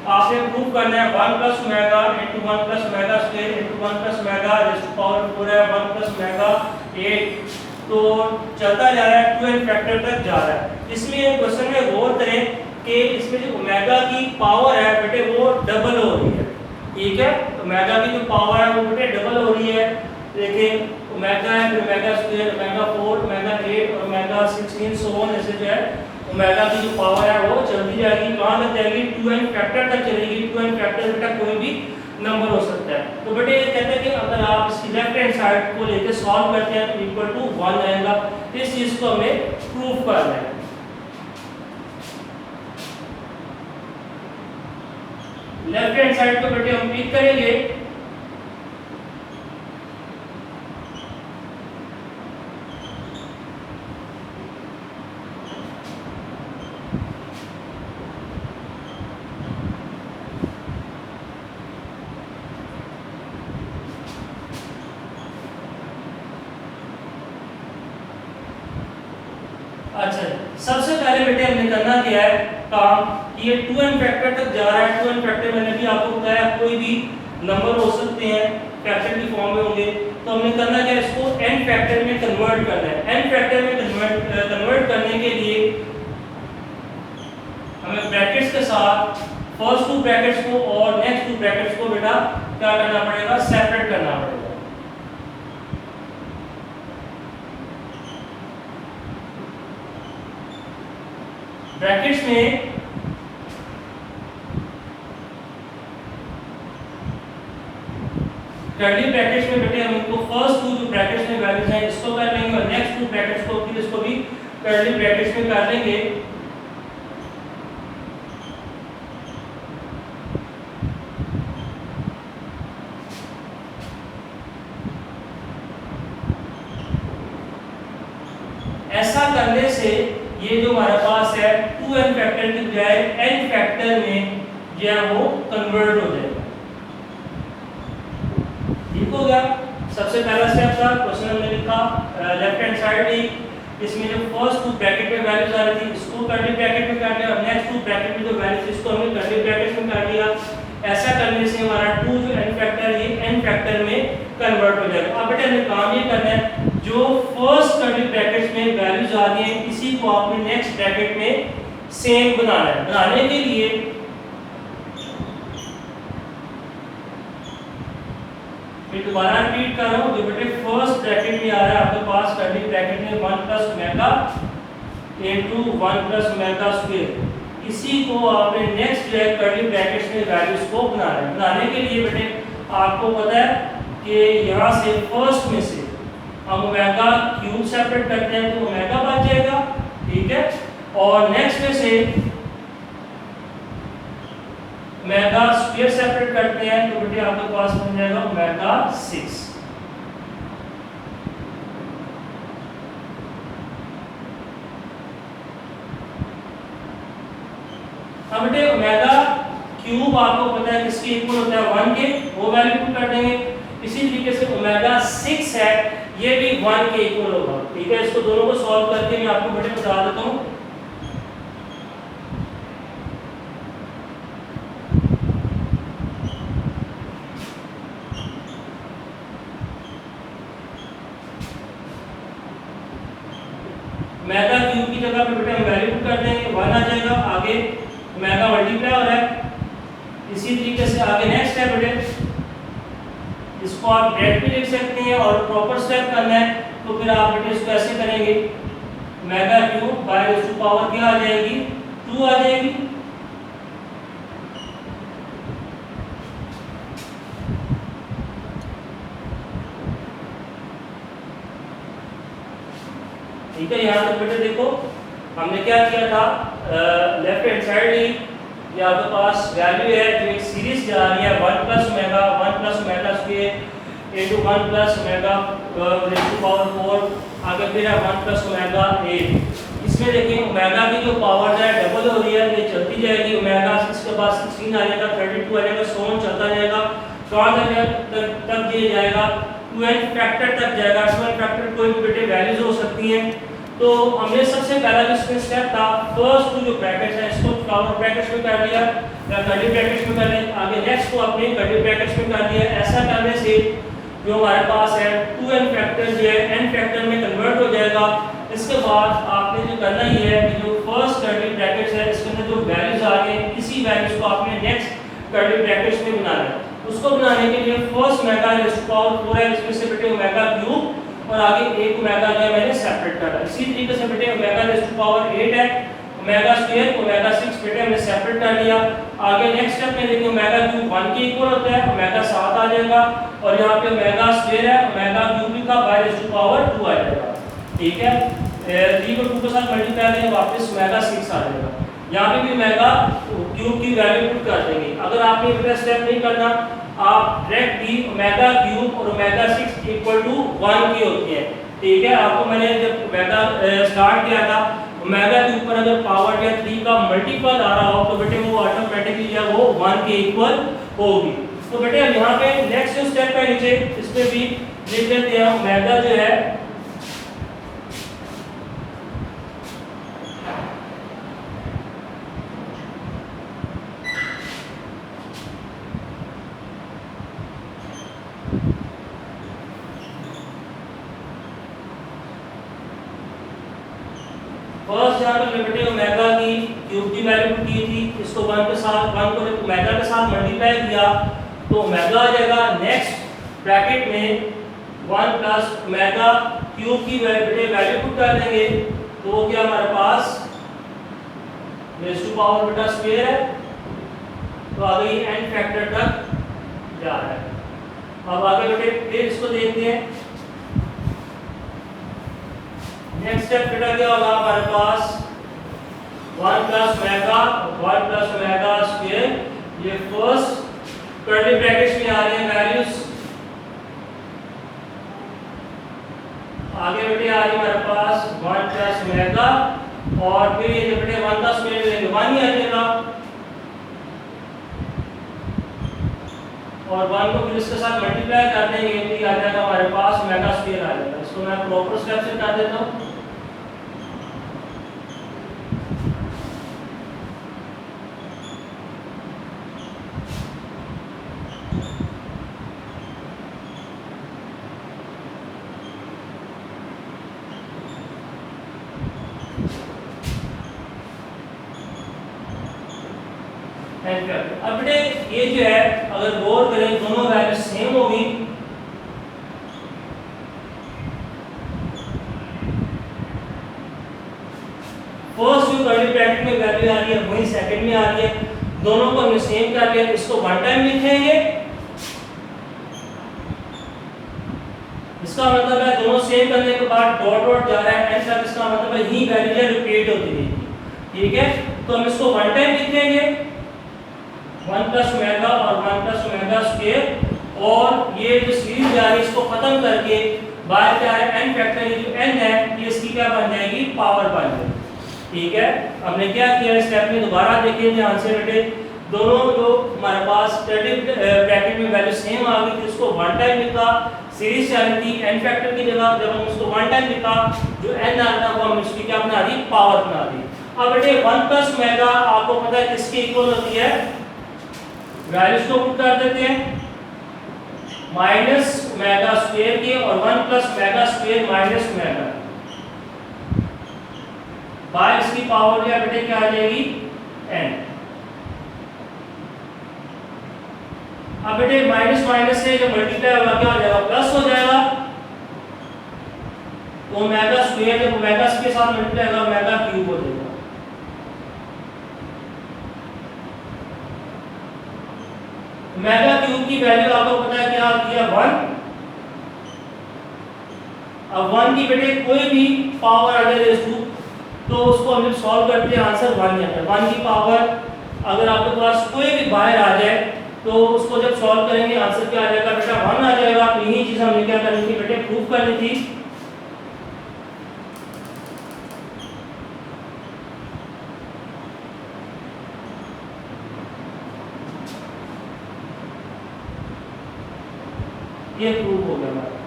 आपने प्रूव करना है 1 plus omega into 1 plus omega square into 1 plus omega raise to power 4 है 1 plus omega 8, तो चलता जा रहा है 2n फैक्टर तक जा रहा है। इसमें क्वेश्चन में गौर करें कि इसमें जो ओमेगा की पावर है बेटे वो डबल हो रही है, ठीक है। ओमेगा की जो पावर है वो बेटे डबल हो रही है। देखिए ओमेगा है, फिर ओमेगा स्क्वायर, ओमेगा 4, ओमेगा 8 और ओमेगा 16 सो ऑन, ऐसे जो है ओमेगा की जो पावर है वो चलती जाएगी, कहां तक जाएगी 2n फैक्टर तक चलेगी। 2n फैक्टर बेटा कोई भी नंबर हो सकता है। तो बेटे ये कहते हैं कि अगर आप इसकी लेफ्ट हैंड साइड को लेके सॉल्व करते हैं तो इक्वल टू 1 आएगा। इस चीज को हमें प्रूव करना है। लेफ्ट हैंड साइड को बेटे हम पिक करेंगे, अच्छा सबसे पहले बेटे हमने करना क्या है काम, ये 2n फैक्टर तक जा रहा है। 2n फैक्टर मैंने भी आपको बताया कोई भी नंबर हो सकते हैं, फैक्टर की फॉर्म में होंगे। तो हमने करना क्या है, इसको n फैक्टर में कन्वर्ट करना है। n फैक्टर में कन्वर्ट करने के लिए हमें ब्रैकेट्स के साथ फर्स्ट 2 ब्रैकेट्स को और नेक्स्ट 2 ब्रैकेट्स को बेटा क्या करना पड़ेगा, सेपरेट करना पड़ेगा। ब्रैकेट्स में कर्ली ब्रैकेट्स में बेटे हम इनको फर्स्ट 2 जो ब्रैकेट्स में वैल्यूज हैं इसको कर लेंगे और नेक्स्ट 2 ब्रैकेट्स को फिर इसको भी कर्ली ब्रैकेट्स में कर लेंगे। ऐसा करने से ये जो हमारे पास है 2n फैक्टर की बजाय n फैक्टर में जो है वो कन्वर्ट हो जाएगा। ठीक हो गया। सबसे पहला स्टेप था, क्वेश्चन हमने लिखा लेफ्ट हैंड साइड ली, इसमें जो फर्स्ट 2 ब्रैकेट में वैल्यूज आ रही थी इसको कर्ली ब्रैकेट में कर लिया और नेक्स्ट 2 ब्रैकेट में जो वैल्यूज इसको हमने कर्ली ब्रैकेट में कर लिया। ऐसा करने से हमारा 2 जो n फैक्टर ये n फैक्टर में कन्वर्ट हो जाएगा। अब बेटा हमें काम ये करना है, जो फर्स्ट कर्ली ब्रैकेट्स में वैल्यूज आ रही हैं इसी को आपने नेक्स्ट ब्रैकेट में सेम बनाना है। बनाने के लिए फिर दोबारा रिपीट कर रहा हूं, जो बेटे फर्स्ट ब्रैकेट में आ रहा है आपके पास कर्ली ब्रैकेट में 1 plus omega into 1 plus omega square, इसी को आपने नेक्स्ट जो है कर्ली ब्रैकेट्स में वैल्यूज को बनाना है। बनाने के लिए बेटे आपको पता है कि यहां से फर्स्ट में से हम ओमेगा क्यूब सेपरेट करते हैं तो ओमेगा बच जाएगा, ठीक है। और नेक्स्ट में से ओमेगा स्क्वायर सेपरेट करते हैं तो बेटे आपके पास बन जाएगा ओमेगा 6। अब बेटे ओमेगा क्यूब आपको पता है किसके इक्वल होता है 1 के, वो वैल्यू पुट कर देंगे। इसी तरीके से ओमेगा 6 है ये भी 1 के इक्वल होगा, ठीक है। इसको दोनों को सॉल्व करके मैं आपको बेटे बता देता हूं। ओमेगा क्यूब की जगह पे बेटे हम वैल्यू पुट कर देंगे, 1 आ जाएगा। आगे ओमेगा मल्टीप्लाई हो रहा है, इसी तरीके से आगे नेक्स्ट है बेटे, इसको आप डायरेक्ट भी लिख सकते हैं और प्रॉपर स्टेप करना है तो फिर आप बेटे इसको ऐसे करेंगे, omega cube by raise to power क्या आ जाएगी 2 आ जाएगी। ठीक है। यहाँ तक बेटे देखो हमने क्या किया था, लेफ्ट हैंड साइड ली, ये आपके पास वैल्यू है जो एक सीरीज जा रही है 1 plus omega square into 1 plus omega raise to power 4, आगे फिर है 1 प्लस ओमेगा 8। इसमें देखिए ओमेगा की जो पावर है डबल हो रही है, ये चलती जाएगी। ओमेगा इसके बाद 16 आ जाएगा, 32 आ जाएगा, सो ऑन चलता जाएगा। कहां तक ये जाएगा 2n फैक्टर तक जाएगा। 2n फैक्टर कोई भी बेटे वैल्यूज हो सकती हैं, तो हमने सबसे पहला जो इसमें स्टेप था, फर्स्ट जो ब्रैकेट है इसको फ्लावर ब्रैकेट्स में कर लिया या कर्ली ब्रैकेट्स में कर लिया, आगे नेक्स्ट को अपने कर्ली ब्रैकेट्स में कर दिया। ऐसा करने से जो हमारे पास है 2n फैक्टर जो है n फैक्टर में कन्वर्ट हो जाएगा। इसके बाद आपने जो करना ही है कि जो फर्स्ट कर्ली ब्रैकेट्स है इसके अंदर जो वैल्यूज आ रही हैं इसी वैल्यूज को आपने नेक्स्ट कर्ली ब्रैकेट्स में बनाना है। उसको बनाने के लिए first omega raise to power 4 है, इसमें से बेटे ओमेगा क्यूब और आगे एक ओमेगा जो है मैंने सेपरेट कर रहा। इसी तरीके से बेटे ओमेगा रेज़ टू पावर 8 है, ओमेगा स्क्वायर ओमेगा 6 बेटे हमने सेपरेट कर लिया। आगे नेक्स्ट स्टेप में देखिए ओमेगा क्यूब 1 के इक्वल होता है, ओमेगा 7 आ जाएगा और यहाँ पे ओमेगा स्क्वायर है, ओमेगा क्यूब का बाय रेज़ टू पावर 2 आ जाएगा। ठीक है, 3 को 2 के साथ मल्टीप्लाई करेंगे वापस ओमेगा 6 आ जाएगा। यहाँ पे भी ओमेगा क्यूब की वैल्यू पुट कर देंगे। अगर आपने बेटा स्टेप नहीं करना, आप डायरेक्ट भी ओमेगा क्यूब और ओमेगा 6 इक्वल टू 1 की होती है। ठीक है, आपको मैंने जब ओमेगा स्टार्ट किया था ओमेगा के ऊपर अगर पावर या 3 का मल्टीपल आ रहा हो तो बेटे वो ऑटोमेटिकली या वो 1 के इक्वल होगी। तो बेटे अब यहाँ पे नेक्स्ट जो स्टेप है नीचे इसमें भी लिख लेते हैं ओमेगा जो है फर्स्ट यहाँ पे बेटे ओमेगा की क्यूब की वैल्यू पुट की थी, इसको 1 के साथ 1 को जब ओमेगा के साथ मल्टीप्लाई किया तो ओमेगा आ जाएगा। नेक्स्ट ब्रैकेट में 1 प्लस ओमेगा क्यूब की बेटे वैल्यू पुट कर देंगे तो वो क्या हमारे पास रेज़ टू पावर बेटा स्क्वायर है, तो आगे n फैक्टर तक जा रहा है। अब आगे बेटे फिर इसको देखते हैं। नेक्स्ट स्टेप बेटा क्या होगा हमारे पास 1 प्लस ओमेगा स्क्वायर, ये फर्स्ट कर्ली ब्रैकेट्स में आ रहे हैं वैल्यूज। आगे बेटे आ रही है हमारे पास 1 प्लस ओमेगा और फिर ये बेटे 1 का स्क्वायर लेंगे 1 ही आ जाएगा और 1 को फिर इसके साथ मल्टीप्लाई कर देंगे तो आ जाएगा हमारे पास ओमेगा स्क्वायर आ जाएगा। इसको मैं प्रॉपर स्टेप से कर देता हूँ। अब बेटे ये जो है अगर गौर करें दोनों वैल्यू सेम होगी फर्स्ट जो कर्ली ब्रैकेट में वैल्यू आ रही है वही सेकंड में आ रही है, दोनों को हमने सेम कर लिया। इसको वन टाइम लिखेंगे, इसका मतलब है दोनों सेम करने के बाद डॉट डॉट जा रहा है एंड तक, इसका मतलब है यही वैल्यू रिपीट होती रहेगी। ठीक है, तो हम इसको वन टाइम लिखेंगे 1 प्लस ओमेगा और 1 प्लस ओमेगा स्क्वायर और ये जो सीरीज जा रही है इसको खत्म करके बाहर क्या है n फैक्टर, ये जो n है ये इसकी क्या बन जाएगी पावर बन जाएगी। ठीक है, हमने क्या किया स्टेप में दोबारा देखें ध्यान से बेटे, दोनों जो हमारे पास कर्ली ब्रैकेट में वैल्यू सेम आ गई थी उसको वन टाइम लिखा, सीरीज चली थी n फैक्टर की जगह जब हम उसको वन टाइम लिखा जो n आ रहा था वो हम इसकी क्या बना दी पावर बना दी। अब बेटे 1 प्लस ओमेगा आपको पता है किसके इक्वल होती है, वैल्यूज को पुट कर देते हैं माइनस ओमेगा स्क्वायर के और 1 plus omega square minus omega by इसकी पावर या बेटे क्या आ जाएगी n। अब बेटे माइनस माइनस से जब मल्टीप्लाई होगा क्या हो जाएगा प्लस हो जाएगा, तो ओमेगा स्क्वायर जब ओमेगा के साथ मल्टीप्लाई होगा ओमेगा क्यूब हो जाएगा। ओमेगा क्यूब की वैल्यू आपको पता है क्या आती है 1। अब 1 की बेटे कोई भी पावर आ जाए रेज़ टू तो उसको हम जब सॉल्व करते हैं आंसर 1 आता है। 1 की पावर अगर आपके पास कोई भी बाहर आ जाए तो उसको जब सॉल्व करेंगे आंसर क्या आ जाएगा बेटा 1 आ जाएगा। तो यही चीज हमने क्या करनी थी बेटे प्रूफ करनी थी। ये प्रूफ हो गया हमारा।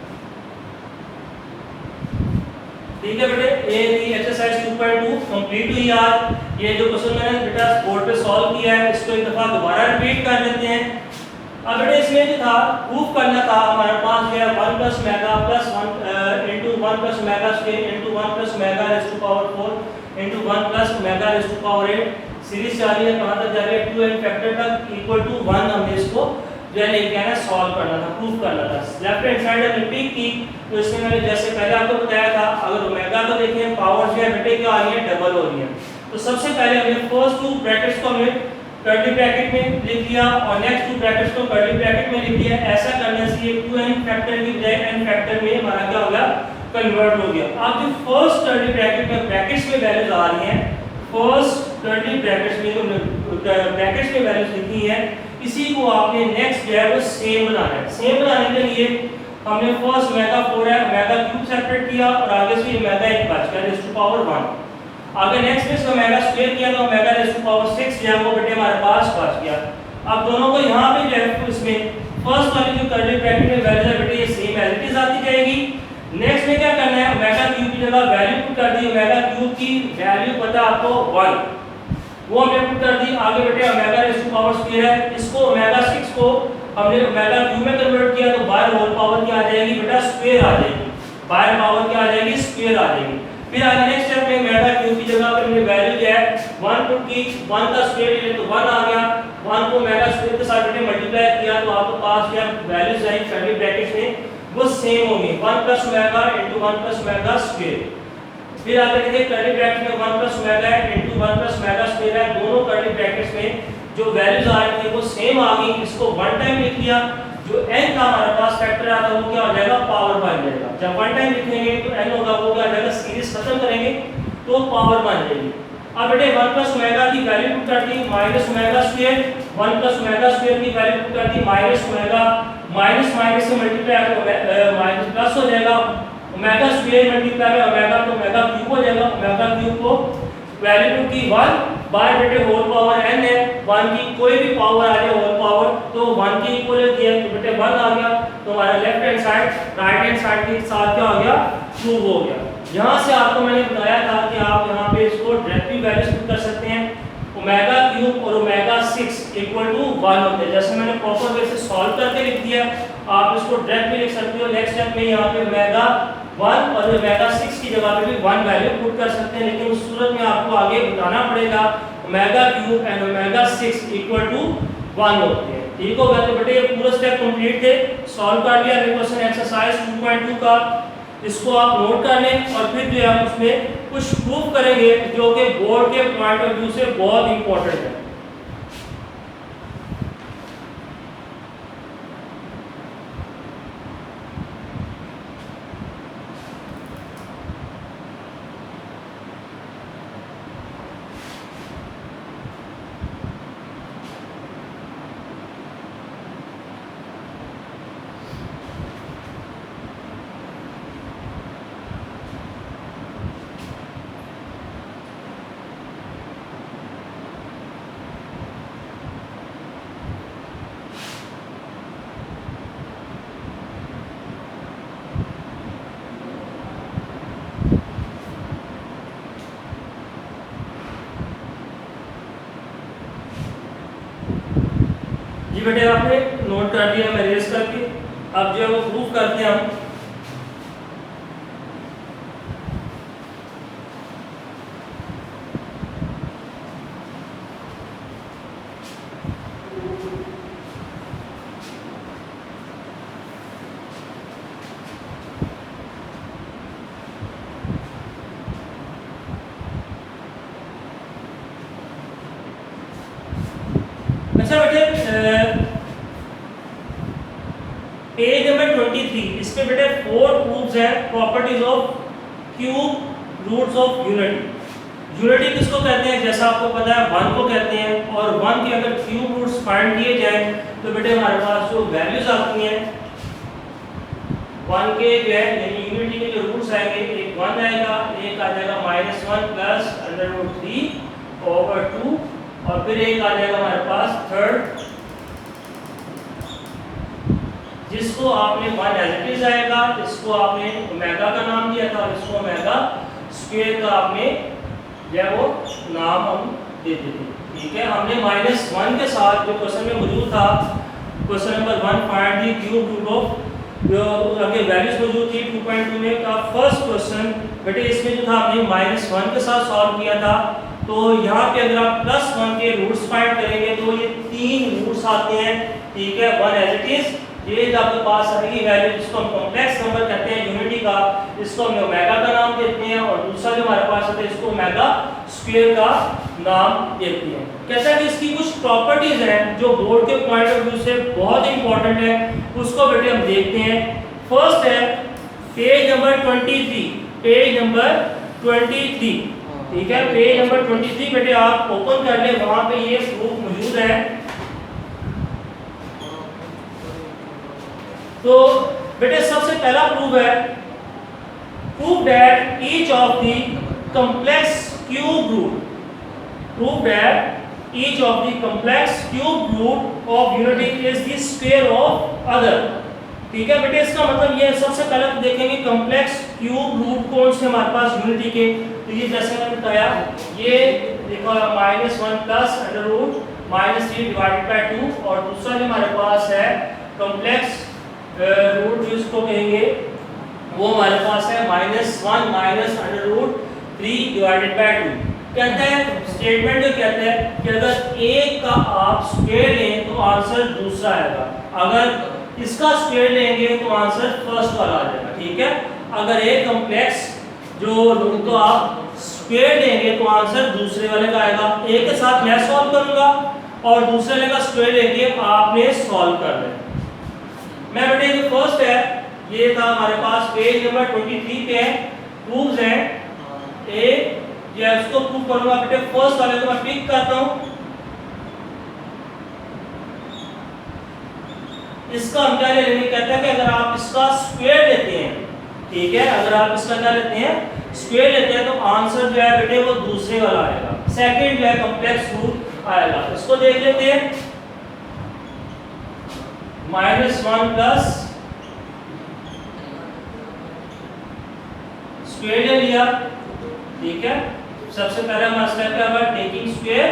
ठीक है बेटे, ये थी एक्सरसाइज 2.2 कंप्लीट हुई आज। ये जो क्वेश्चन मैंने बेटा बोर्ड पे सॉल्व किया है इसको एक दफा दोबारा रिपीट कर लेते हैं। अब बेटा इसमें जो था प्रूफ करना था हमारे पास जो है 1 plus mega plus 1 into 1 plus mega square into 1 plus mega raise to power 4 into 1 plus mega raise to power 8 series जा रही है, कहां तक जा रही है 2n फैक्टर तक इक्वल टू 1। हमने इसको जो है लेके आना सॉल्व करना था, प्रूफ करना था। लेफ्ट हैंड साइड हमने पिक की तो इसमें मैंने जैसे पहले आपको बताया था अगर ओमेगा को देखें पावर जो है बेटे क्या आ रही है डबल हो रही है। तो सबसे पहले हमने फर्स्ट टू ब्रैकेट्स को हमने कर्ली ब्रैकेट में लिख लिया और नेक्स्ट टू ब्रैकेट्स को कर्ली ब्रैकेट में लिख लिया। ऐसा करने से ये 2n फैक्टर की बजाय n फैक्टर में हमारा क्या हो गया कन्वर्ट हो गया। अब जो फर्स्ट कर्ली ब्रैकेट में ब्रैकेट्स में वैल्यूज आ रही हैं, फर्स्ट कर्ली ब्रैकेट्स में ब्रैकेट्स में वैल्यूज लिखी है, इसी को आपने नेक्स्ट जो है वो सेम बनाना है। सेम बनाने के लिए हमने फर्स्ट मेगा 4 है मेगा क्यूब सेपरेट किया और आगे से ये मेगा 1 बच गया रेज़ टू पावर 1। आगे नेक्स्ट में इसका मेगा स्क्वायर किया तो मेगा रेज़ टू पावर 6 जो है वो बेटे हमारे पास बच गया। अब दोनों को यहाँ पे जो है इसमें फर्स्ट वाली जो कर्ली ब्रैकेट में वैल्यू है बेटे ये सेम एज इट इज आती जाएगी। नेक्स्ट में क्या करना है ओमेगा क्यूब की जगह वैल्यू पुट कर दी, ओमेगा क्यूब की वैल्यू पता आपको 1 वो हमने पुट कर दी। आगे बेटे omega raise to power square है, इसको ओमेगा 6 को हमने ओमेगा क्यूब में कन्वर्ट किया तो बाय होल पावर क्या आ जाएगी बेटा स्क्वायर आ जाएगी, बाय पावर क्या आ जाएगी स्क्वायर आ जाएगी। फिर आगे नेक्स्ट स्टेप में ओमेगा क्यूब की जगह पे हमने वैल्यू जो है 1 पुट की, 1 का स्क्वायर ले तो 1 आ गया, 1 को ओमेगा स्क्वायर के साथ बेटे मल्टीप्लाई किया तो आपके पास जो वैल्यूज आई कर्ली ब्रैकेट्स में वो सेम होंगी 1 plus omega into 1 plus omega square. फिर आगे देखिए कर्ली ब्रैकेट में 1 plus omega into 1 plus omega square है, दोनों कर्ली ब्रैकेट्स में जो वैल्यूज आ रही थी वो सेम आ गई। इसको वन टाइम लिख लिया, जो n था हमारे पास फैक्टर आता वो क्या हो जाएगा पावर बन जाएगा। जब वन टाइम लिखेंगे तो n होगा वो क्या हो जाएगा सीरीज खत्म करेंगे तो पावर बन जाएगी। अब बेटे 1 प्लस ओमेगा की वैल्यू पुट कर दी minus omega square, 1 plus omega square की वैल्यू पुट कर दी माइनस ओमेगा, माइनस माइनस से मल्टीप्लाई तो माइनस प्लस हो जाएगा, ओमेगा स्क्वायर मल्टीप्लाई में ओमेगा तो ओमेगा क्यूब हो जाएगा। ओमेगा क्यूब को वैल्यू पुट की 1 बाय बेटे होल पावर n है, 1 की कोई भी पावर आ जाए होल पावर तो 1 की इक्वल दिया तो बेटे 1 आ गया। तो हमारा left hand side right hand side के साथ क्या हो गया क्यूब हो गया। यहाँ से आपको मैंने बताया था कि आप यहाँ पे इसको डायरेक्टली वैल्यूज पुट कर सकते हैं। ओमेगा क्यूब और ओमेगा 6 इक्वल टू 1 होते हैं, जैसे मैंने प्रॉपर वे से सॉल्व करके लिख दिया। आप इसको डायरेक्ट भी लिख सकते हो। नेक्स्ट स्टेप में यहाँ पे ओमेगा 1 और ओमेगा 6 की जगह पे भी 1 वैल्यू पुट कर सकते हैं, लेकिन उस सूरत में आपको आगे बताना पड़ेगा omega cube and omega 6 equal to 1 होते हैं। ठीक हो गया। तो बेटे ये पूरा स्टेप कंप्लीट थे, सॉल्व कर लिया क्वेश्चन एक्सरसाइज 2.2 का। इसको आप नोट कर लें और फिर जो है हम उसमें कुछ प्रूफ करेंगे जो कि बोर्ड के पॉइंट ऑफ व्यू से बहुत इंपॉर्टेंट है। जी बेटे आपने नोट कर दिया मैं रेस करके, अब जो है वो प्रूफ करते हैं हम। अच्छा बेटे पेज नंबर 23 इस पे बेटे 4 प्रूफ्स हैं properties of cube roots of unity. Unity किसको कहते हैं जैसा आपको पता है 1 को कहते हैं, और 1 के अगर क्यूब रूट्स फाइंड किए जाएं तो बेटे हमारे पास जो वैल्यूज आती हैं 1 के जो है यानी यूनिटी के जो रूट्स आएंगे, एक 1 आएगा, एक आ जाएगा -1 प्लस √3/2 और फिर एक आ जाएगा हमारे पास थर्ड जिसको आपने 1 एज इट इज आएगा, इसको आपने ओमेगा का नाम दिया था और इसको ओमेगा स्क्वायर का आपने जो है वो नाम हम देते थे। ठीक है, हमने -1 के साथ जो क्वेश्चन में मौजूद था, question number 1 find the cube root of, जो आगे वैल्यूज मौजूद थी 2.2 में का फर्स्ट क्वेश्चन बेटे, इसमें जो था हमने -1 के साथ सॉल्व किया था। तो यहाँ पे अगर आप +1 के रूट्स फाइंड करेंगे तो ये 3 रूट्स आते हैं। ठीक है, 1 एज इट इज, ये जो आपके पास आएगी वैल्यू जिसको हम कॉम्प्लेक्स नंबर कहते हैं यूनिटी का, इसको हम ओमेगा का नाम देते हैं, और दूसरा जो हमारे पास आता है इसको ओमेगा स्क्वायर का नाम देते हैं। कहता है कि इसकी कुछ प्रॉपर्टीज हैं जो बोर्ड के पॉइंट ऑफ व्यू से बहुत इंपॉर्टेंट है, उसको बेटे हम देखते हैं। फर्स्ट है पेज नंबर 23, पेज नंबर 23। ठीक है, पेज नंबर 23 बेटे आप ओपन कर ले, वहां पे ये प्रूफ मौजूद है। तो बेटे सबसे पहला प्रूफ है, proof that each of the complex cube root, proof that each of the complex cube root of unity is the square of other. ठीक है बेटे, इसका मतलब ये सबसे पहले तो देखेंगे कॉम्प्लेक्स क्यूब रूट कौन से हमारे पास यूनिटी के। तो ये जैसे मैंने बताया, ये देखो -1 plus under root -3 divided by 2, और दूसरा जो हमारे पास है कॉम्प्लेक्स रूट जिसको कहेंगे वो हमारे पास है -1 minus under root 3 divided by 2। कहते हैं स्टेटमेंट जो कहते हैं कि अगर एक का आप स्क्वायर लें तो आंसर दूसरा आएगा, अगर इसका स्क्वायर लेंगे तो आंसर फर्स्ट वाला आ जाएगा। ठीक है, अगर एक कॉम्प्लेक्स जो रूट को आप स्क्वायर लेंगे तो आंसर दूसरे वाले का आएगा। एक के साथ मैं सॉल्व करूंगा और दूसरे वाले का स्क्वायर लेके आपने सॉल्व कर लेना। मैं बेटे जो फर्स्ट है ये था हमारे पास पेज नंबर 23 पे है, प्रूफ्स हैं ए, ये इसको प्रूव करूंगा बेटे। फर्स्ट वाले को मैं पिक करता हूं, इसका हम क्या ले लेंगे, कहता है कि अगर आप इसका स्क्वायर लेते हैं, ठीक है, अगर आप इसका क्या लेते हैं स्क्वायर लेते हैं, तो आंसर जो है बेटे वो दूसरे वाला आएगा, सेकंड जो है कॉम्प्लेक्स रूट आएगा। इसको देख लेते हैं, -1 प्लस स्क्वायर ले लिया। ठीक है, सबसे पहला हमारा स्टेप है हमारा टेकिंग स्क्वायर।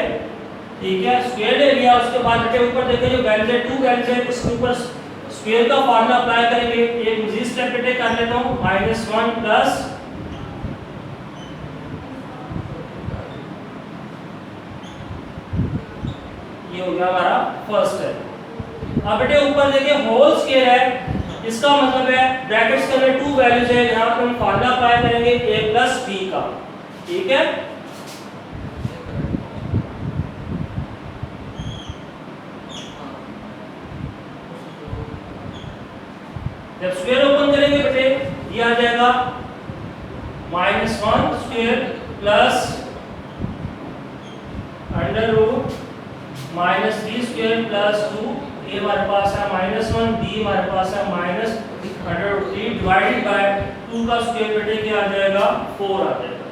ठीक है, स्क्वायर ले लिया, उसके बाद बेटे ऊपर देखें जो वैल्यूज है 2 वैल्यूज है, इसके ऊपर स्क्वायर का फार्मूला अप्लाई करेंगे। एक मजीद स्टेप बेटे कर लेता हूं, -1 प्लस ये हो गया हमारा फर्स्ट है। अब बेटे ऊपर देखिए होल स्क्वायर है, इसका मतलब है ब्रैकेट्स के अंदर 2 वैल्यूज है, यहां पर हम फार्मूला अप्लाई करेंगे a प्लस b का। ठीक है, जब स्क्वायर ओपन करेंगे बेटे ये आ जाएगा -1 square plus under root -3 square plus 2, ये हमारे पास है -1, b हमारे पास है -√3 डिवाइडेड बाय 2 का स्क्वायर बेटे क्या आ जाएगा 4 आ जाएगा।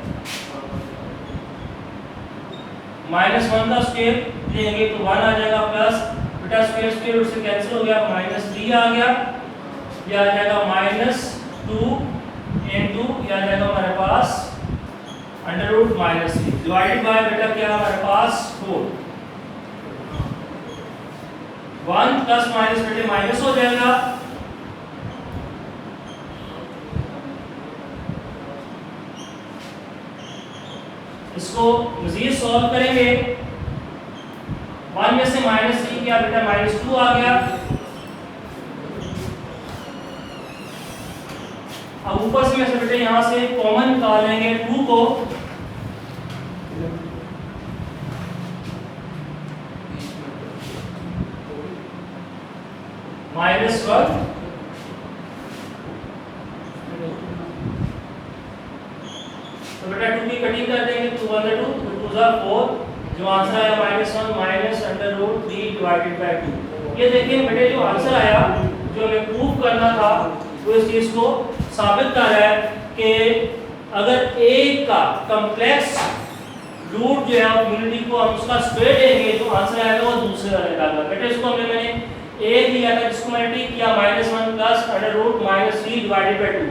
-1 का स्क्वायर लेंगे तो 1 आ जाएगा, प्लस बेटा स्क्वायर स्क्वायर रूट से कैंसिल हो गया, -3 आ गया, ये आ जाएगा -2 इनटू ये आ जाएगा हमारे पास √3 डिवाइडेड बाय बेटा क्या हमारे पास 4। 1 प्लस माइनस बेटे माइनस हो जाएगा, इसको मजीद सॉल्व करेंगे। 1 में से -3 किया बेटा -2 आ गया। अब ऊपर से में से बेटे यहां से कॉमन निकालेंगे 2 को, -1 तो बेटा 2 की कटिंग कर देंगे, 2 1 2 2 4, जो आंसर आया -1 माइनस √3 डिवाइडेड बाय 2। ये देखिए बेटे जो आंसर आया, जो हमें प्रूव करना था, वो इस चीज को साबित कर रहा है कि अगर एक का कॉम्प्लेक्स रूट जो है यूनिटी को हम उसका स्क्वायर लेंगे तो आंसर आएगा वो दूसरे वाले का आएगा। बेटे इसको मैंने ए दिया था जिसको मैंने ठीक किया -1 प्लस √-3 डिवाइडेड बाय 2।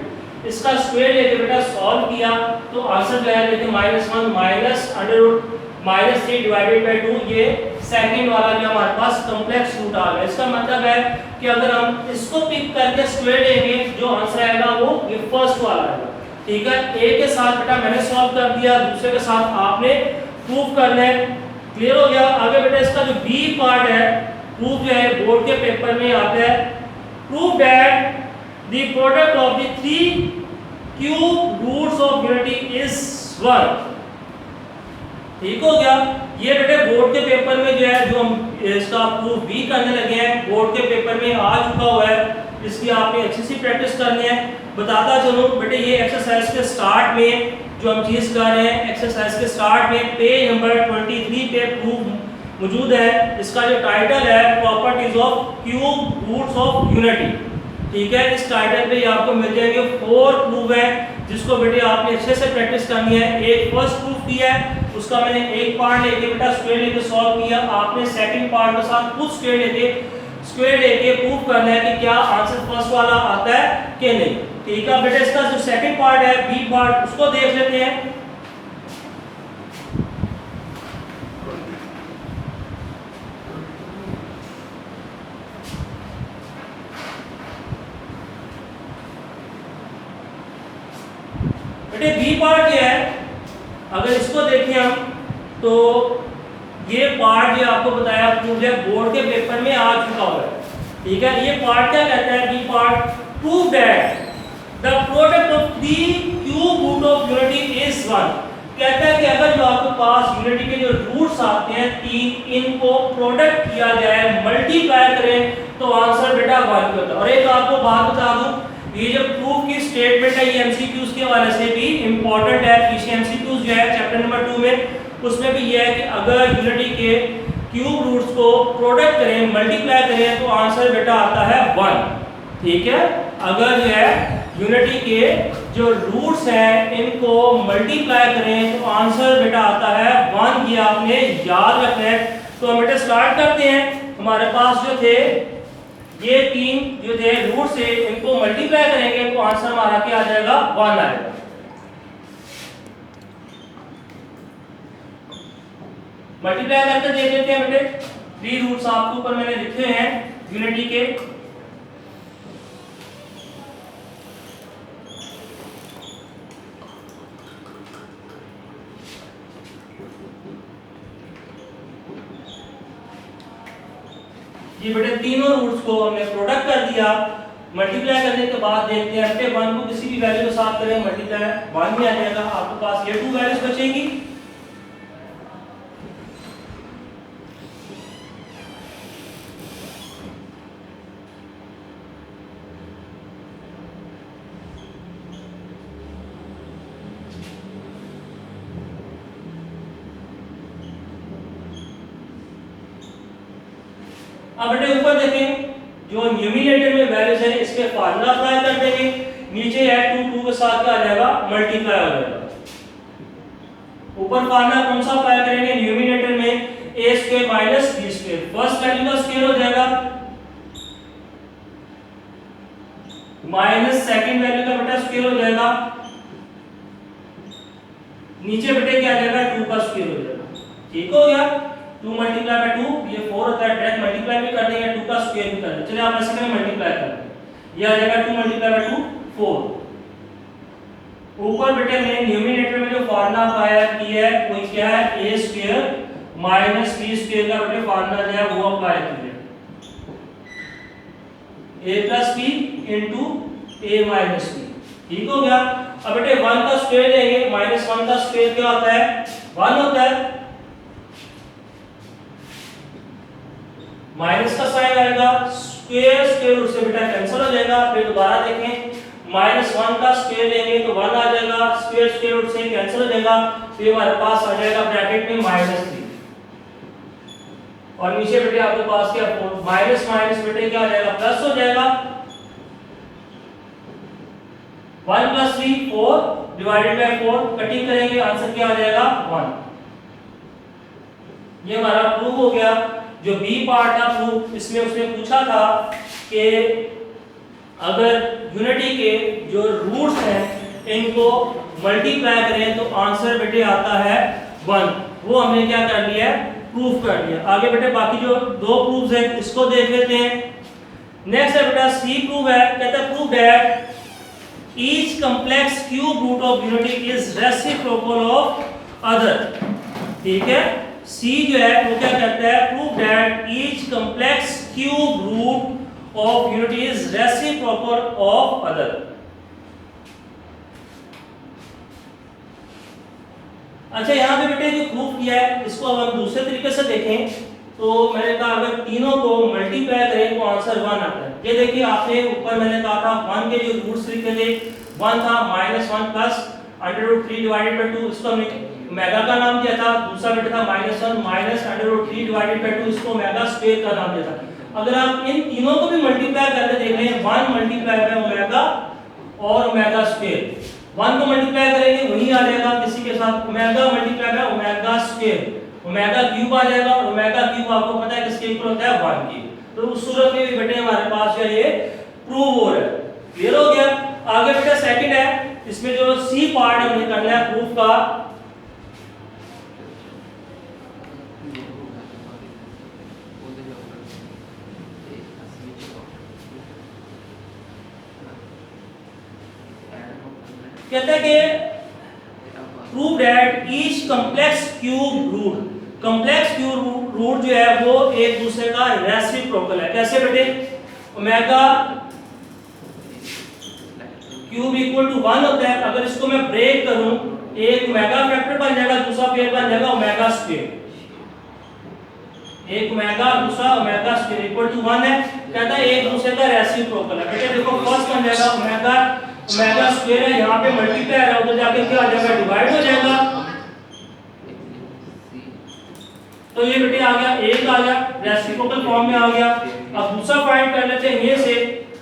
इसका स्क्वायर लेके बेटा सॉल्व किया तो आंसर जो है लेके -1 minus under root -3 divided by 2, ये सेकंड वाला जो हमारे पास कॉम्प्लेक्स रूट आ गया। इसका मतलब है कि अगर हम इसको पिक करके स्क्वायर लेंगे जो आंसर आएगा वो ये फर्स्ट वाला आएगा। ठीक है, ए के साथ बेटा मैंने सॉल्व कर दिया, दूसरे के साथ आपने प्रूफ करना है। क्लियर हो गया। आगे बेटा इसका जो बी पार्ट है, प्रूफ जो है बोर्ड के पेपर में आता है, proof that the product of the three cube roots of unity is 1। ठीक हो गया। ये बेटे बोर्ड के पेपर में जो है जो हम इसका प्रूफ भी करने लगे हैं, बोर्ड के पेपर में आ चुका हुआ है, इसकी आपने अच्छी सी प्रैक्टिस करनी है। बताता चलो बेटे, ये एक्सरसाइज के स्टार्ट में जो हम चीज कर रहे हैं, एक्सरसाइज के स्टार्ट में पेज नंबर 23 पे प्रूफ मौजूद है। इसका जो टाइटल है properties of cube roots of unity. ठीक है, इस टाइटल पे आपको मिल जाएंगे 4 प्रूफ है जिसको बेटे आपने अच्छे से प्रैक्टिस करनी है। एक फर्स्ट प्रूफ किया है, उसका मैंने एक पार्ट लेके बेटा स्क्वायर लेके सॉल्व किया, आपने सेकंड पार्ट के साथ खुद स्क्वायर लेके प्रूफ करना है कि क्या आंसर फर्स्ट वाला आता है कि नहीं। ठीक है बेटा, इसका जो सेकंड पार्ट है बी पार्ट, उसको देख लेते हैं। बेटे बी पार्ट क्या है, अगर इसको देखें हम तो ये पार्ट जो आपको बताया प्रूफ है बोर्ड के पेपर में आ चुका हुआ है। ठीक है, ये पार्ट क्या कहता है, B part, prove that the product of three cube root of unity is 1। कहता है कि अगर जो आपके पास यूनिटी के जो रूट्स आते हैं तीन, इनको प्रोडक्ट किया जाए, मल्टीप्लाई करें तो आंसर बेटा 1 होता है। और एक आपको बात बता दूं, ये जो प्रूफ की स्टेटमेंट है ये एमसीक्यूज के हवाले से भी इंपॉर्टेंट है। पीछे एमसीक्यूज जो है चैप्टर नंबर 2 में, उसमें भी ये है कि अगर यूनिटी के क्यूब रूट्स को प्रोडक्ट करें, मल्टीप्लाई करें तो आंसर बेटा आता है 1। ठीक है, अगर जो है यूनिटी के जो रूट्स हैं इनको मल्टीप्लाई करें तो आंसर बेटा आता है 1। ये आपने याद रखना है। तो हम बेटा स्टार्ट करते हैं। हमारे पास जो थे ये तीन जो थे रूट्स है, इनको मल्टीप्लाई करेंगे तो आंसर हमारा क्या आ जाएगा, 1 आएगा। मल्टीप्लाई करके देख लेते हैं बेटे। 3 रूट्स आपके ऊपर मैंने लिखे हैं यूनिटी के। ये बेटे तीनों रूट्स को हमने प्रोडक्ट कर दिया। मल्टीप्लाई करने के बाद देखते हैं बेटे 1 को किसी भी वैल्यू के साथ करें, मल्टीप्लाई 1 में आ जाएगा। आपके पास ये 2 वैल्यूज बचेंगी। अब बेटे ऊपर देखें, जो न्यूमरेटर में वैल्यूज है इसके फार्मूला अप्लाई कर देंगे। नीचे है 2 के साथ क्या आ जाएगा, मल्टीप्लाई हो जाएगा। ऊपर फार्मूला कौन सा अप्लाई करेंगे, न्यूमरेटर में a square minus b square, first value का स्क्वायर हो जाएगा माइनस सेकंड वैल्यू का बेटा स्क्वायर हो जाएगा, नीचे बेटे क्या आ जाएगा 2 का स्क्वायर हो जाएगा। ठीक हो गया। 2 मल्टीप्लाई बाय 2 ये 4 होता है, डायरेक्ट मल्टीप्लाई भी कर देंगे, 2 का स्क्वायर भी कर देंगे। चलिए आप ऐसे करें, मल्टीप्लाई कर दें, ये आ जाएगा 2 मल्टीप्लाई बाय 2 4। ऊपर बेटे मैंने न्यूमरेटर में जो फार्मूला अप्लाई किया है वो क्या है, a square minus b square का बेटे फार्मूला जो है वो अप्लाई कीजिए, a plus b into a minus b। ठीक हो गया। अब बेटे 1 का स्क्वायर लेंगे, माइनस 1 का स्क्वायर क्या होता है, 1 होता है। माइनस का साइन आएगा, स्क्वायर स्क्वायर रूट से बेटा कैंसिल हो जाएगा। फिर दोबारा देखें, माइनस 1 का स्क्वायर लेंगे तो 1 आ जाएगा, स्क्वायर स्क्वायर रूट से कैंसिल हो जाएगा। फिर हमारे पास आ जाएगा ब्रैकेट में -3 और नीचे बेटे आपके पास क्या, माइनस माइनस बेटे क्या आ जाएगा, प्लस हो जाएगा। 1 + 3 4 डिवाइडेड बाय 4 कटिंग करेंगे, आंसर क्या आ जाएगा 1। ये हमारा प्रूफ हो गया। जो बी पार्ट था प्रूफ, इसमें उसने पूछा था कि अगर यूनिटी के जो रूट्स हैं इनको मल्टीप्लाई करें तो आंसर बेटे आता है 1। वो हमने क्या कर लिया है, प्रूफ कर लिया। आगे बेटे बाकी जो दो प्रूफ्स हैं इसको देख लेते हैं। नेक्स्ट है बेटा सी प्रूफ है, कहता है prove that each complex cube root of unity is reciprocal of other. ठीक है, सी जो है वो क्या कहता है, prove that each complex cube root of unity is reciprocal of other. अच्छा, यहाँ पे बेटे जो प्रूफ किया है इसको अब हम दूसरे तरीके से देखें तो मैंने कहा अगर तीनों को मल्टीप्लाई करें तो आंसर 1 आता है। ये देखिए आपने ऊपर मैंने कहा था 1 के जो रूट्स लिखे थे 1 था -1 प्लस √3 डिवाइडेड बाय 2, इसको हमने ओमेगा का नाम दिया था। दूसरा बेटा था -1 माइनस √3 डिवाइडेड बाय 2, इसको ओमेगा स्क्वायर का नाम दिया था। अगर आप इन तीनों को भी मल्टीप्लाई करके देख लें 1 मल्टीप्लाई बाय ओमेगा और ओमेगा स्क्वायर, 1 को मल्टीप्लाई करेंगे वही आ जाएगा किसी के साथ omega multiply by omega square, omega cube आ जाएगा और ओमेगा क्यूब आपको पता है किसके इक्वल होता है 1 के। तो उस सूरत में भी बेटे हमारे पास ये प्रूव हो रहा है। क्लियर हो गया। आगे बेटा सेकंड है, इसमें जो सी पार्ट हमने करना है प्रूफ का, कहते हैं कि prove that each complex cube root, complex cube root जो है वो एक दूसरे का रेसिप्रोकल है। कैसे बेटे, ओमेगा क्यूब इक्वल टू 1 होता है। अगर इसको मैं ब्रेक करूं एक ओमेगा फैक्टर बन जाएगा, दूसरा पेयर बन जाएगा ओमेगा स्क्वायर, एक ओमेगा दूसरा ओमेगा स्क्वायर इक्वल टू 1 है। कहता है एक दूसरे का रेसिप्रोकल है। बेटे देखो फर्स्ट बन जाएगा ओमेगा स्क्वायर है, यहाँ पे मल्टीप्लाई है उधर जाके क्या आ जाएगा, डिवाइड हो जाएगा। तो ये बेटे आ गया, एक आ गया रेसिप्रोकल फॉर्म में आ गया। अब दूसरा फाइंड कर लेते हैं ये से,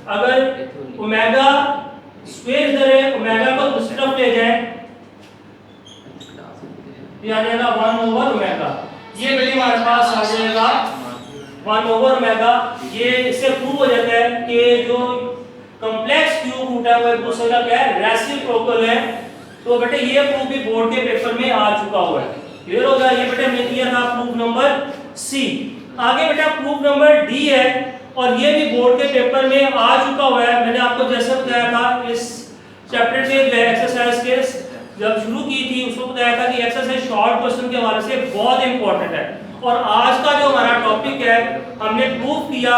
अगर ओमेगा स्क्वायर इधर है ओमेगा को दूसरी तरफ ले जाए ये आ जाएगा 1 ओवर ओमेगा। ये बेटे हमारे पास आ जाएगा 1 ओवर ओमेगा। ये इससे प्रूव हो जाता है कि जो कॉम्प्लेक्स क्यूब रूट है वो एक दूसरे का क्या है, रेसिप्रोकल है। तो बेटे ये प्रूफ भी बोर्ड के पेपर में आ चुका हुआ है। क्लियर हो गया। ये बेटे हमने किया था प्रूफ नंबर सी। आगे बेटा प्रूफ नंबर डी है और ये भी बोर्ड के पेपर में आ चुका हुआ है। मैंने आपको जैसे बताया था इस चैप्टर के जो एक्सरसाइज के जब शुरू की थी उसको बताया था कि एक्सरसाइज शॉर्ट क्वेश्चन के हवाले से बहुत इंपॉर्टेंट है। और आज का जो हमारा टॉपिक है हमने प्रूफ किया,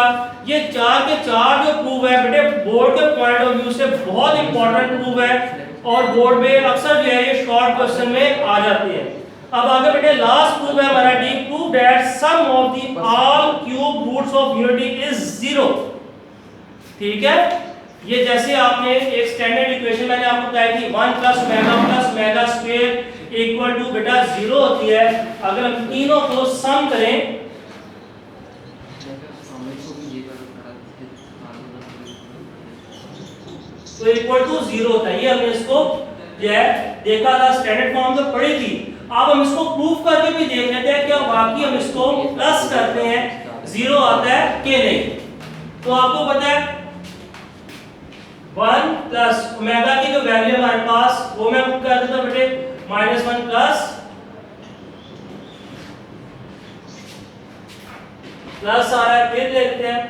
ये 4 के 4 जो प्रूफ है बेटे बोर्ड के पॉइंट ऑफ व्यू से बहुत इंपॉर्टेंट प्रूफ है और बोर्ड में अक्सर जो है ये शॉर्ट क्वेश्चन में आ जाते हैं। अब आगे बेटे लास्ट प्रूफ है हमारा D, prove that sum of the all cube roots of unity is 0। ठीक है, ये जैसे आपने एक स्टैंडर्ड इक्वेशन मैंने आपको बताई थी 1 plus omega square equal to बेटा 0 होती है। अगर हम तीनों को सम करें तो इक्वल टू 0 होता है। ये हमने इसको जो है देखा था, स्टैंडर्ड फॉर्म में पढ़ी थी। अब हम इसको प्रूफ करके भी देख लेते हैं क्या वाकई हम इसको प्लस करते हैं 0 आता है कि नहीं। तो आपको पता है 1 प्लस ओमेगा की जो वैल्यू हमारे पास वो मैं पुट कर देता हूं बेटे -1 प्लस आ रहा है, फिर देखते हैं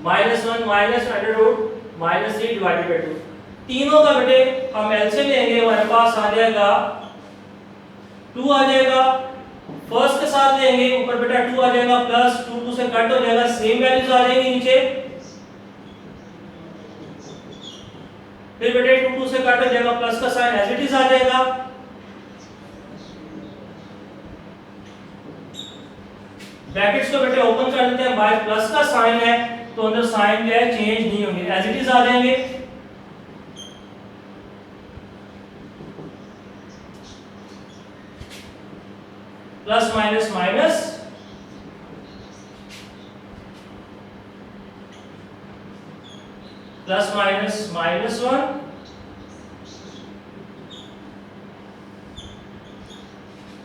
-1 माइनस -3 डिवाइडेड बाय 2। तीनों का बेटे हम एलसीएम लेंगे, हमारे पास आ जाएगा 2 आ जाएगा। फर्स्ट के साथ लेंगे ऊपर बेटा 2 आ जाएगा प्लस 2 से कट हो जाएगा, सेम वैल्यूज आ जाएंगी नीचे। फिर बेटे 2 से कट हो जाएगा, प्लस का साइन एज इट इज आ जाएगा। ब्रैकेट्स को बेटे ओपन कर देते हैं, बाय प्लस का साइन है तो अंदर साइन जो है चेंज नहीं होंगे, एज इट इज आ जाएंगे। Plus minus minus plus minus -1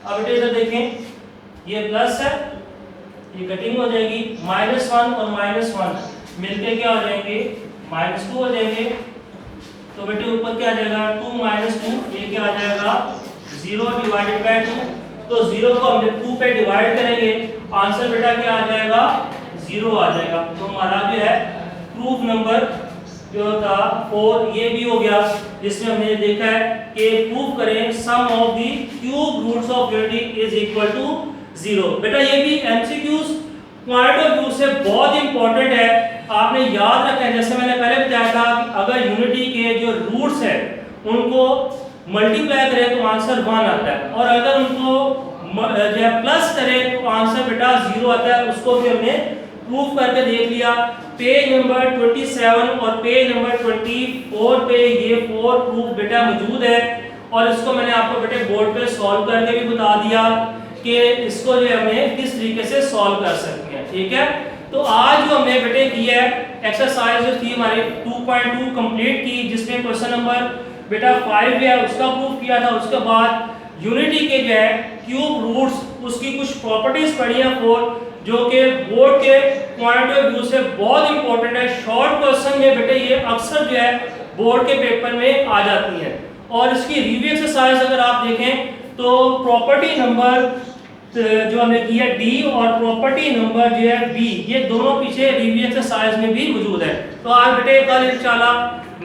अब बेटे इधर देखें ये प्लस है, ये कटिंग हो जाएगी, -1 और -1 मिलके क्या हो जाएंगे, -2 हो जाएंगे। तो बेटे ऊपर क्या आ जाएगा, 2 - 2, ये क्या आ जाएगा 0 डिवाइडेड बाय 2। तो 0 को हम 2 पे डिवाइड करेंगे, आंसर बेटा क्या आ जाएगा 0 आ जाएगा। तो हमारा जो है प्रूफ नंबर जो था 4 ये भी हो गया, जिसमें हमने देखा है कि प्रूफ करें sum of the cube roots of unity is equal to 0। बेटा ये भी एमसीक्यूज पॉइंट ऑफ व्यू से बहुत इंपॉर्टेंट है, आपने याद रखना है। जैसे मैंने पहले बताया था कि अगर यूनिटी के जो रूट्स है उनको मल्टीप्लाई करें तो आंसर 1 आता है, और अगर उनको जो है प्लस करें तो आंसर बेटा 0 आता है। उसको भी हमने प्रूफ करके देख लिया। पेज नंबर 27 और पेज नंबर 24 पे ये 4 प्रूफ बेटा मौजूद है, और इसको मैंने आपको बेटे बोर्ड पे सॉल्व करके भी बता दिया कि इसको जो हमें किस तरीके से सॉल्व कर सकते हैं। ठीक है, तो आज जो हमने बेटे किया है एक्सरसाइज जो थी हमारी 2.2 कंप्लीट की, जिसमें क्वेश्चन नंबर बेटा 5 है उसका प्रूफ किया था। उसके बाद यूनिटी के जो है क्यूब रूट्स उसकी कुछ प्रॉपर्टीज पढ़ी है 4, जो कि बोर्ड के पॉइंट ऑफ व्यू से बहुत इंपॉर्टेंट है। शॉर्ट क्वेश्चन में बेटे ये अक्सर जो है बोर्ड के पेपर में आ जाती है। और इसकी रिव्यू एक्सरसाइज अगर आप देखें तो प्रॉपर्टी नंबर जो हमने की है डी और प्रॉपर्टी नंबर जो है बी, ये दोनों पीछे रिव्यू एक्सरसाइज में भी मौजूद है। तो आज बेटे कल इंशाल्लाह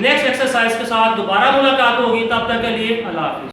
नेक्स्ट एक्सरसाइज के साथ दोबारा मुलाकात होगी, तब तक के लिए अल्लाह हाफिज़।